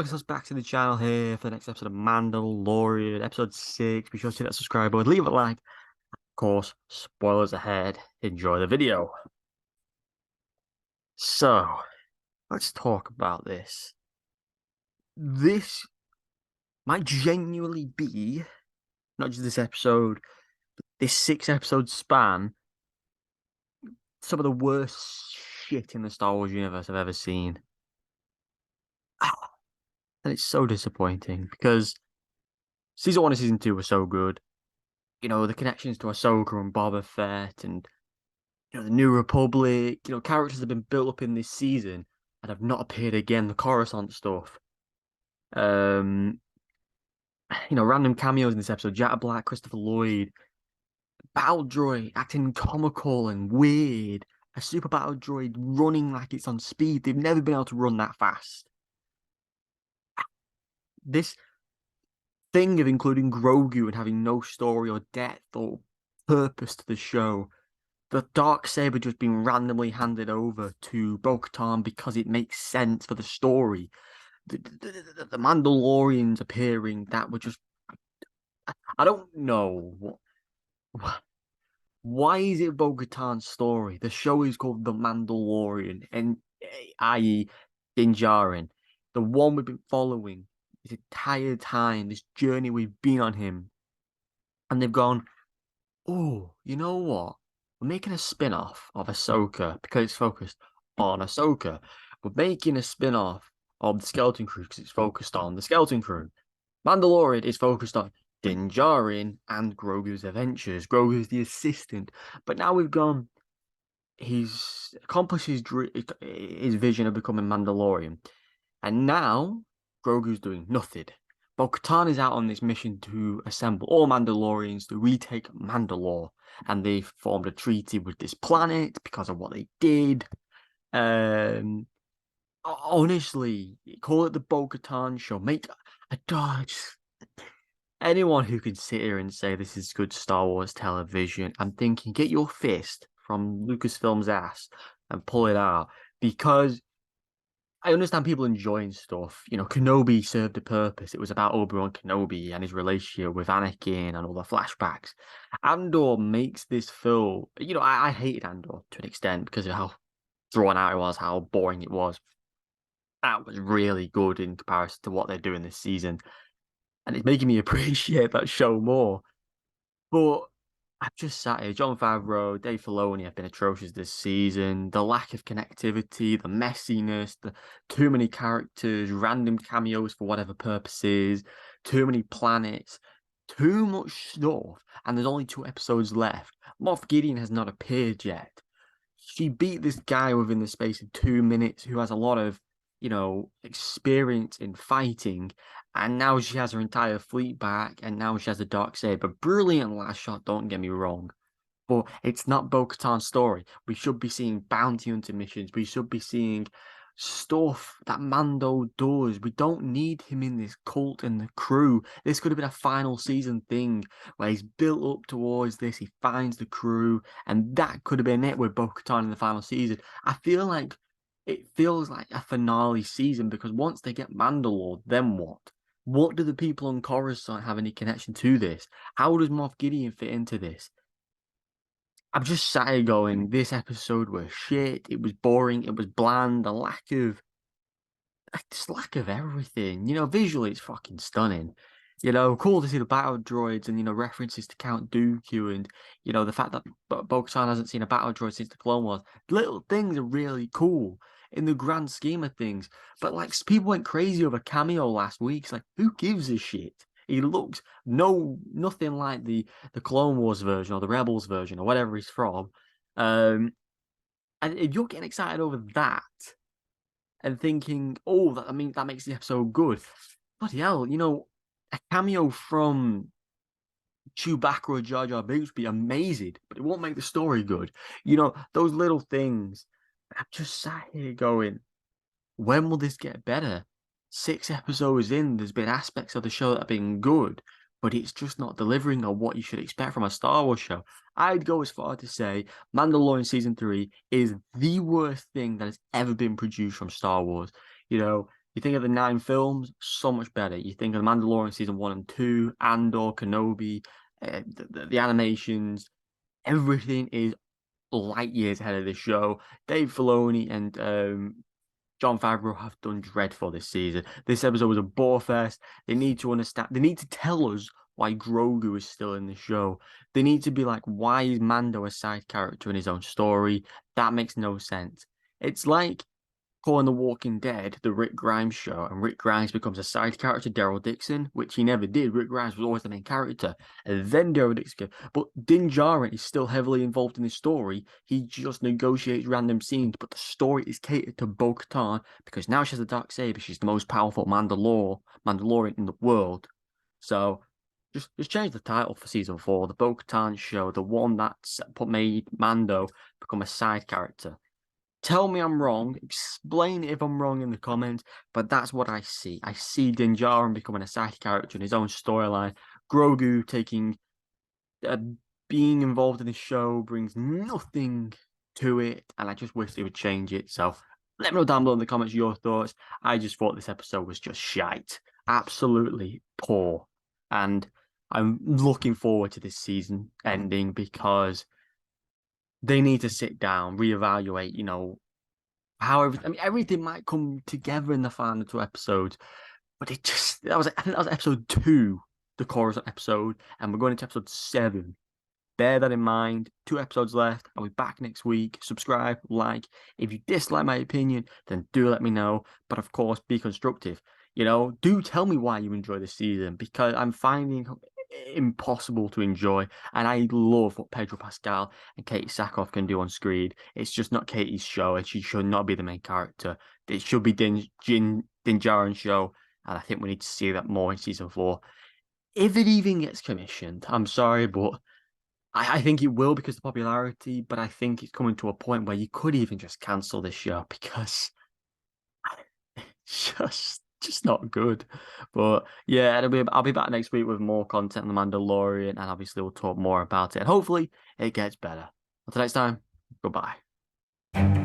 welcome us back to the channel here for the next episode of Mandalorian, episode 6. Be sure to hit that subscribe button, leave a like. Of course, spoilers ahead. Enjoy the video. So, let's talk about this. This might genuinely be, not just this episode, but this 6 episode span, some of the worst shit in the Star Wars universe I've ever seen. And it's so disappointing because season 1 and season 2 were so good. The connections to Ahsoka and Boba Fett and the New Republic, characters have been built up in this season and have not appeared again. The Coruscant stuff. Um, random cameos in this episode. Jack Black, Christopher Lloyd, Battle Droid acting comical and weird. A super battle droid running like it's on speed. They've never been able to run that fast. This thing of including Grogu and having no story or depth or purpose to the show. The Darksaber just being randomly handed over to Bo-Katan because it makes sense for the story. The Mandalorians appearing that were just... I don't know. Why is it Bo-Katan's story? The show is called The Mandalorian, and i.e. Din Djarin. The one we've been following this entire time, this journey we've been on him. And they've gone, oh, you know what? We're making a spin-off of Ahsoka because it's focused on Ahsoka. We're making a spin-off of the Skeleton Crew because it's focused on the Skeleton Crew. Mandalorian is focused on Din Djarin and Grogu's adventures. Grogu's the assistant. But now we've gone... He's accomplished his vision of becoming Mandalorian. And now Grogu's doing nothing. Bo-Katan is out on this mission to assemble all Mandalorians to retake Mandalore, and they've formed a treaty with this planet because of what they did. Honestly, call it the Bo-Katan show. Make a dodge. Anyone who can sit here and say this is good Star Wars television, I'm thinking, get your fist from Lucasfilm's ass and pull it out, because I understand people enjoying stuff. Kenobi served a purpose. It was about Obi-Wan Kenobi and his relationship with Anakin and all the flashbacks. Andor makes this feel... I hated Andor to an extent because of how drawn out it was, how boring it was. That was really good in comparison to what they're doing this season. And it's making me appreciate that show more. But I've just sat here. Jon Favreau, Dave Filoni have been atrocious this season. The lack of connectivity, the messiness, the too many characters, random cameos for whatever purposes, too many planets, too much stuff. And there's only 2 episodes left. Moff Gideon has not appeared yet. She beat this guy within the space of 2 minutes who has a lot of, experience in fighting. And now she has her entire fleet back, and now she has a Darksaber. Brilliant last shot, don't get me wrong. But it's not Bo-Katan's story. We should be seeing bounty hunter missions. We should be seeing stuff that Mando does. We don't need him in this cult and the crew. This could have been a final season thing where he's built up towards this. He finds the crew, and that could have been it with Bo-Katan in the final season. It feels like a finale season, because once they get Mandalore, then what? What do the people on Coruscant have any connection to this? How does Moff Gideon fit into this? I'm just sat here going, this episode was shit. It was boring. It was bland. The lack of everything. Visually it's fucking stunning. Cool to see the battle droids and references to Count Dooku, and the fact that Bo-Katan hasn't seen a battle droid since the Clone Wars. Little things are really cool in the grand scheme of things. But people went crazy over cameo last week. It's like, who gives a shit? He looks nothing like the Clone Wars version or the Rebels version or whatever he's from. And if you're getting excited over that and thinking, oh, that makes the episode good. Bloody hell, a cameo from Chewbacca or Jar Jar Binks would be amazing, but it won't make the story good. Those little things. I'm just sat here going, when will this get better? 6 episodes in, there's been aspects of the show that have been good, but it's just not delivering on what you should expect from a Star Wars show. I'd go as far to say Mandalorian Season 3 is the worst thing that has ever been produced from Star Wars. You think of the 9 films, so much better. You think of the Mandalorian season 1 and 2, Andor, Kenobi, the animations, everything is light years ahead of the show. Dave Filoni and John Favreau have done dreadful this season. This episode was a bore fest. They need to understand. They need to tell us why Grogu is still in the show. They need to be like, why is Mando a side character in his own story? That makes no sense. It's like calling The Walking Dead the Rick Grimes show, and Rick Grimes becomes a side character, Daryl Dixon, which he never did. Rick Grimes was always the main character, and then Daryl Dixon. But Din Djarin is still heavily involved in the story. He just negotiates random scenes, but the story is catered to Bo-Katan because now she has the dark saber. She's the most powerful Mandalorian in the world. So just change the title for season 4, the Bo-Katan show, the one that's made Mando become a side character. Tell me I'm wrong. Explain if I'm wrong in the comments. But that's what I see. I see Din Djarin becoming a side character in his own storyline. Grogu taking uh, being involved in the show brings nothing to it, and I just wish they would change it. So let me know down below in the comments your thoughts. I just thought this episode was just shite, absolutely poor, and I'm looking forward to this season ending because they need to sit down, reevaluate, how everything might come together in the final 2 episodes, but I think that was episode 2, the chorus episode, and we're going into episode 7. Bear that in mind. 2 episodes left. I'll be back next week. Subscribe, like. If you dislike my opinion, then do let me know. But of course, be constructive. Do tell me why you enjoy this season because I'm finding it impossible to enjoy. And I love what Pedro Pascal and Katie Sackhoff can do on screen. It's just not Katie's show, and she should not be the main character. It should be Din Djarin's show, and I think we need to see that more in season 4. If it even gets commissioned, I'm sorry, but I think it will because of the popularity, but I think it's coming to a point where you could even just cancel this show because it's just not good. But yeah, I'll be back next week with more content on The Mandalorian, and obviously we'll talk more about it. And hopefully it gets better. Until next time, goodbye.